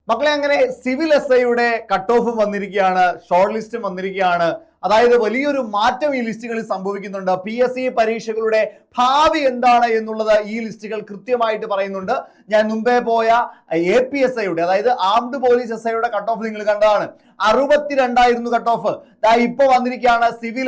മക്കളെ, അങ്ങനെ civil SIയുടെ cut ഓഫും വന്നിരിക്കുകയാണ്, ഷോർട്ട് ലിസ്റ്റും വന്നിരിക്കുകയാണ്. അതായത് വലിയൊരു മാറ്റം ഈ ലിസ്റ്റുകളിൽ സംഭവിക്കുന്നുണ്ട്. PSC പരീക്ഷകളുടെ ഭാവി എന്താണ് എന്നുള്ളത് ഈ ലിസ്റ്റുകൾ കൃത്യമായിട്ട് പറയുന്നുണ്ട്. ഞാൻ മുമ്പേ പോയ APSIയുടെ അതായത് ആംഡ് പോലീസ് SIയുടെ കട്ട് ഓഫ് നിങ്ങൾ കണ്ടതാണ്. 62 കട്ട് ഓഫ്. ഇപ്പൊ വന്നിരിക്കുകയാണ് സിവിൽ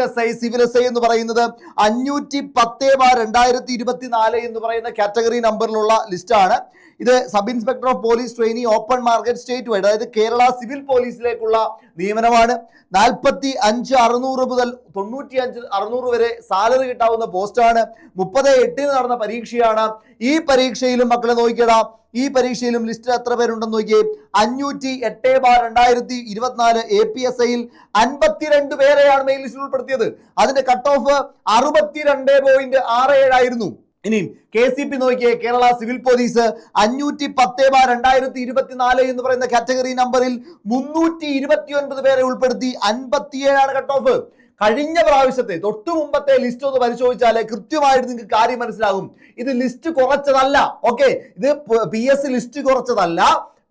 SI എന്ന് പറയുന്നത് 510/2024 എന്ന് പറയുന്ന കാറ്റഗറി നമ്പറിലുള്ള ലിസ്റ്റാണ്. ഇത് sub inspector of police trainee open market state wide, അതായത് കേരള സിവിൽ പോലീസിലേക്കുള്ള നിയമനമാണ്. 45,600 മുതൽ 95,600 വരെ സാലറി കിട്ടാവുന്ന പോസ്റ്റാണ്. 30/8 നടന്ന പരീക്ഷയാണ്. ഈ പരീക്ഷയിലും മക്കളെ നോക്കിയടാ, ഈ പരീക്ഷയിലും ലിസ്റ്റിൽ എത്ര പേരുണ്ടെന്ന് നോക്കിയേ. 508/2024 APSIയിൽ 52 പേരെയാണ് മെയിൻ ലിസ്റ്റിൽ ഉൾപ്പെടുത്തിയത്. അതിന്റെ കട്ട് ഓഫ് 62.67 ആയിരുന്നു. ഇനിയും KCP നോക്കിയേ, കേരള സിവിൽ പോലീസ് 510/2024 എന്ന് പറയുന്ന കാറ്റഗറി നമ്പറിൽ 329 പേരെ ഉൾപ്പെടുത്തി 57 കട്ട് ഓഫ്. കഴിഞ്ഞ പ്രാവശ്യത്തെ തൊട്ടു മുമ്പത്തെ ലിസ്റ്റ് ഒന്ന് പരിശോധിച്ചാലേ കൃത്യമായിട്ട് നിങ്ങൾക്ക് കാര്യം മനസ്സിലാകും. ഇത് ലിസ്റ്റ് കുറച്ചതല്ല. ഓക്കെ, ഇത് PSC ലിസ്റ്റ് കുറച്ചതല്ല,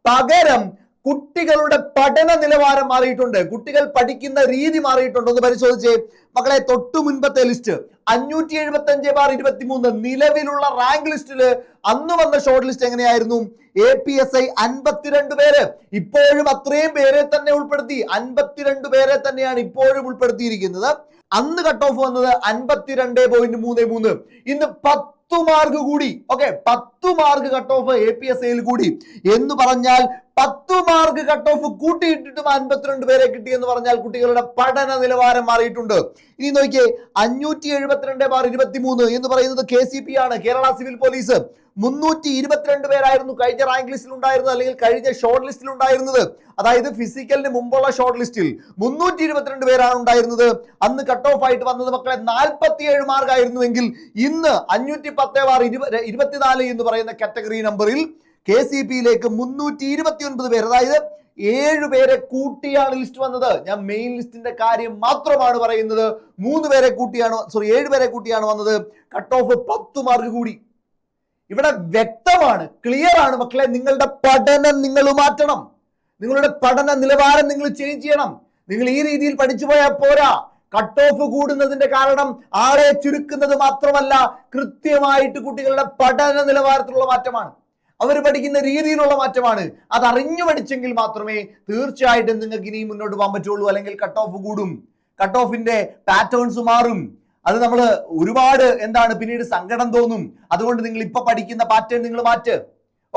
പകരം കുട്ടികളുടെ പഠന നിലവാരം മാറിയിട്ടുണ്ട്, കുട്ടികൾ പഠിക്കുന്ന രീതി മാറിയിട്ടുണ്ട്. ഒന്ന് പരിശോധിച്ചേ മക്കളെ. തൊട്ടു മുൻപത്തെ ലിസ്റ്റ് 575/23 നിലവിലുള്ള റാങ്ക് ലിസ്റ്റില് അന്ന് വന്ന ഷോർട്ട് ലിസ്റ്റ് എങ്ങനെയായിരുന്നു? APSI 52 പേര്, ഇപ്പോഴും അത്രയും പേരെ തന്നെ ഉൾപ്പെടുത്തി. 52 പേരെ തന്നെയാണ് ഇപ്പോഴും ഉൾപ്പെടുത്തിയിരിക്കുന്നത്. അന്ന് കട്ട് ഓഫ് വന്നത് 52.33. ഇന്ന് 10 മാർക്ക് കൂടി. ഓക്കെ, 10 മാർക്ക് കട്ട് ഓഫ് APSIയിൽ കൂടി എന്ന് പറഞ്ഞാൽ 10 മാർക്ക് കട്ട് ഓഫ് കൂട്ടിയിട്ടിട്ടും 52 പേരെ കിട്ടി എന്ന് പറഞ്ഞാൽ കുട്ടികളുടെ പഠന നിലവാരം മാറിയിട്ടുണ്ട്. ഇനി നോക്കിയേ, 572/23 എന്ന് പറയുന്നത് KCP ആണ്, കേരള സിവിൽ പോലീസ്. 322 പേരായിരുന്നു കഴിഞ്ഞ റാങ്ക് ലിസ്റ്റിൽ ഉണ്ടായിരുന്നത്, അല്ലെങ്കിൽ കഴിഞ്ഞ ഷോർട്ട് ലിസ്റ്റിൽ ഉണ്ടായിരുന്നത്. അതായത് ഫിസിക്കലിന് മുമ്പുള്ള ഷോർട്ട് ലിസ്റ്റിൽ 322 പേരാണ് ഉണ്ടായിരുന്നത്. അന്ന് കട്ട് ഓഫ് ആയിട്ട് വന്നത് മക്കളെ 47 മാർക്ക് ആയിരുന്നുവെങ്കിൽ ഇന്ന് 510/24 എന്ന് പറയുന്ന കാറ്റഗറി നമ്പറിൽ KCPയിലേക്ക് 329 പേർ, അതായത് 7 പേരെ കൂട്ടിയാണ് ലിസ്റ്റ് വന്നത്. ഞാൻ മെയിൻ ലിസ്റ്റിന്റെ കാര്യം മാത്രമാണ് പറയുന്നത്. 7 പേരെ കൂട്ടിയാണ് വന്നത്. കട്ട് ഓഫ് 10 മാർക്ക് കൂടി. ഇവിടെ വ്യക്തമാണ്, ക്ലിയർ ആണ് മക്കളെ. നിങ്ങളുടെ പഠനം നിങ്ങൾ മാറ്റണം, നിങ്ങളുടെ പഠന നിലവാരം നിങ്ങൾ ചേഞ്ച് ചെയ്യണം. നിങ്ങൾ ഈ രീതിയിൽ പഠിച്ചു പോയാൽ പോരാ. കട്ട് ഓഫ് കൂടുന്നതിന്റെ കാരണം ആളെ ചുരുക്കുന്നത് മാത്രമല്ല, കൃത്യമായിട്ട് കുട്ടികളുടെ പഠന നിലവാരത്തിലുള്ള മാറ്റമാണ്, അവർ പഠിക്കുന്ന രീതിയിലുള്ള മാറ്റമാണ്. അത് അറിഞ്ഞു പഠിച്ചെങ്കിൽ മാത്രമേ തീർച്ചയായിട്ടും നിങ്ങൾക്ക് ഇനിയും മുന്നോട്ട് പോകാൻ പറ്റുള്ളൂ. അല്ലെങ്കിൽ കട്ട് ഓഫ് കൂടും, കട്ട് ഓഫിന്റെ പാറ്റേൺസ് മാറും. അത് നമ്മൾ ഒരുപാട് പിന്നീട് സങ്കടം തോന്നും. അതുകൊണ്ട് നിങ്ങൾ ഇപ്പൊ പഠിക്കുന്ന പാറ്റേൺ നിങ്ങൾ മാറ്റ്.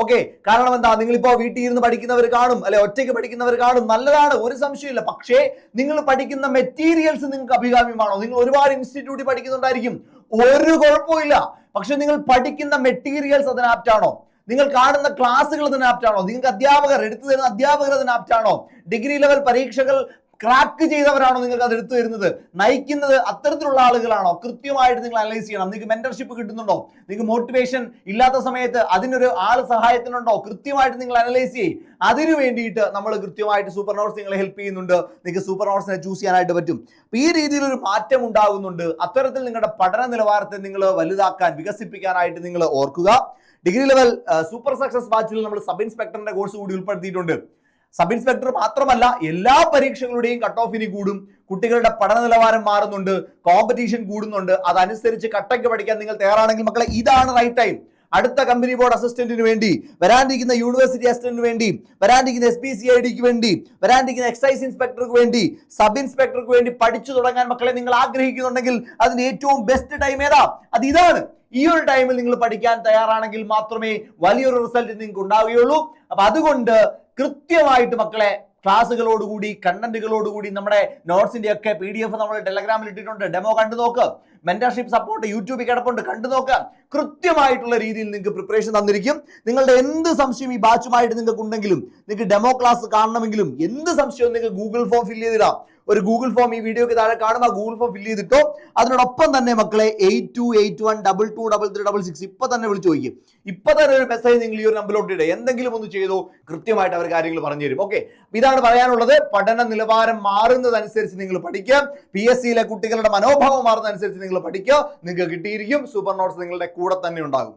ഓക്കെ, കാരണം എന്താ, നിങ്ങളിപ്പോ വീട്ടിൽ ഇരുന്ന് പഠിക്കുന്നവർ കാണും, അല്ലെ ഒറ്റയ്ക്ക് പഠിക്കുന്നവർ കാണും, നല്ലതാണ്, ഒരു സംശയമില്ല. പക്ഷേ നിങ്ങൾ പഠിക്കുന്ന മെറ്റീരിയൽസ് നിങ്ങൾക്ക് അഭികാമ്യമാണോ? നിങ്ങൾ ഒരുപാട് ഇൻസ്റ്റിറ്റ്യൂട്ടിൽ പഠിക്കുന്നുണ്ടായിരിക്കും, ഒരു കുഴപ്പമില്ല. പക്ഷെ നിങ്ങൾ പഠിക്കുന്ന മെറ്റീരിയൽസ് അതിന് ആപ്റ്റാണോ? നിങ്ങൾ കാണുന്ന ക്ലാസ്സുകൾ അതിന് ആപ്റ്റാണോ? നിങ്ങൾക്ക് എടുത്തു തരുന്ന അധ്യാപകർ അതിന് ആപ്റ്റാണോ? ഡിഗ്രി ലെവൽ പരീക്ഷകൾ ക്രാക്ക് ചെയ്തവരാണോ നിങ്ങൾക്ക് അത് എടുത്തു തരുന്നത്? നയിക്കുന്നത് അത്തരത്തിലുള്ള ആളുകളാണോ? കൃത്യമായിട്ട് നിങ്ങൾ അനലൈസ് ചെയ്യണം. നിങ്ങൾക്ക് മെന്റർഷിപ്പ് കിട്ടുന്നുണ്ടോ? നിങ്ങൾക്ക് മോട്ടിവേഷൻ ഇല്ലാത്ത സമയത്ത് അതിനൊരു ആൾ സഹായത്തിനുണ്ടോ? കൃത്യമായിട്ട് നിങ്ങൾ അനലൈസ് ചെയ്യും. അതിനു വേണ്ടിയിട്ട് നമ്മൾ കൃത്യമായിട്ട് സൂപ്പർ നോട്ട്സ് നിങ്ങളെ ഹെൽപ്പ് ചെയ്യുന്നുണ്ട്. നിങ്ങൾക്ക് സൂപ്പർ നോട്ട്സിനെ ചൂസ് ചെയ്യാനായിട്ട് പറ്റും. ഈ രീതിയിലൊരു മാറ്റം ഉണ്ടാകുന്നുണ്ട്. അത്തരത്തിൽ നിങ്ങളുടെ പഠന നിലവാരത്തെ നിങ്ങൾ വലുതാക്കാൻ, വികസിപ്പിക്കാനായിട്ട് നിങ്ങൾ ഓർക്കുക. ഡിഗ്രി ലെവൽ സൂപ്പർ സക്സസ് ബാച്ചിൽ നമ്മൾ സബ് ഇൻസ്പെക്ടറിന്റെ കോഴ്സ് കൂടി ഉൾപ്പെടുത്തിയിട്ടുണ്ട്. സബ് ഇൻസ്പെക്ടർ മാത്രമല്ല, എല്ലാ പരീക്ഷകളുടെയും കട്ട് ഓഫ് ഇനി കൂടും. കുട്ടികളുടെ പഠന നിലവാരം മാറുന്നുണ്ട്, കോമ്പറ്റീഷൻ കൂടുന്നുണ്ട്. അതനുസരിച്ച് കട്ടയ്ക്ക് പഠിക്കാൻ നിങ്ങൾ തയ്യാറാണെങ്കിൽ മക്കളെ, ഇതാണ് റൈറ്റ് ടൈം. അടുത്ത കമ്പനി ബോർഡ് അസിസ്റ്റന്റിന് വേണ്ടി, വരാനിരിക്കുന്ന യൂണിവേഴ്സിറ്റി അസിസ്റ്റന്റിന് വേണ്ടി, വരാനിരിക്കുന്ന SPCIDക്ക് വേണ്ടി, വരാനിരിക്കുന്ന എക്സൈസ് ഇൻസ്പെക്ടർക്ക് വേണ്ടി, സബ് ഇൻസ്പെക്ടർക്ക് വേണ്ടി പഠിച്ചു തുടങ്ങാൻ മക്കളെ നിങ്ങൾ ആഗ്രഹിക്കുന്നുണ്ടെങ്കിൽ അതിന് ഏറ്റവും ബെസ്റ്റ് ടൈം ഏതാ? അത് ഇതാണ്. ഈ ഒരു ടൈമിൽ നിങ്ങൾ പഠിക്കാൻ തയ്യാറാണെങ്കിൽ മാത്രമേ വലിയൊരു റിസൾട്ട് നിങ്ങൾക്ക് ഉണ്ടാവുകയുള്ളൂ. അപ്പൊ അതുകൊണ്ട് കൃത്യമായിട്ട് മക്കളെ ക്ലാസ്സുകളോടുകൂടി, കണ്ടന്റുകളോടുകൂടി, നമ്മുടെ നോട്ട്സിന്റെ ഒക്കെ PDF നമ്മൾ ടെലഗ്രാമിൽ ഇട്ടിട്ടുണ്ട്. ഡെമോ കണ്ടു നോക്ക്. മെന്റർഷിപ്പ് സപ്പോർട്ട് യൂട്യൂബിൽ കിടപ്പുണ്ട്, കണ്ടു നോക്കാം. കൃത്യമായിട്ടുള്ള രീതിയിൽ നിങ്ങൾക്ക് പ്രിപ്പറേഷൻ തന്നിരിക്കും. നിങ്ങളുടെ എന്ത് സംശയം ഈ ബാച്ചുമായിട്ട് നിങ്ങൾക്ക് ഉണ്ടെങ്കിലും, നിങ്ങൾക്ക് ഡെമോ ക്ലാസ് കാണണമെങ്കിലും, എന്ത് സംശയവും നിങ്ങൾക്ക് ഗൂഗിൾ ഫോം ഫില്ല് ചെയ്തിടാം. ഒരു ഗൂഗിൾ ഫോം ഈ വീഡിയോക്ക് താഴെ കാണുമ്പോൾ ഗൂഗിൾ ഫോം ഫില്ല് ചെയ്തിട്ടോ. അതിനോടൊപ്പം തന്നെ മക്കളെ 8281223366 ഇപ്പൊ തന്നെ വിളിച്ചു ചോദിക്കും. ഇപ്പൊ തന്നെ ഒരു മെസ്സേജ് നിങ്ങൾ ഈ ഒരു നമ്പറിലോട്ട് ഇടുക. എന്തെങ്കിലും ഒന്ന് ചെയ്തോ, കൃത്യമായിട്ട് അവർ കാര്യങ്ങൾ പറഞ്ഞു തരും. ഓക്കെ, ഇതാണ് പറയാനുള്ളത്. പഠന നിലവാരം മാറുന്നതനുസരിച്ച് നിങ്ങൾ പഠിക്കുക. PSCയിലെ കുട്ടികളുടെ മനോഭാവം മാറുന്നതനുസരിച്ച് നിങ്ങൾ പഠിക്കുക. നിങ്ങൾക്ക് കിട്ടിയിരിക്കും. സൂപ്പർ നോട്ട്സ് നിങ്ങളുടെ കൂടെ തന്നെ ഉണ്ടാകും.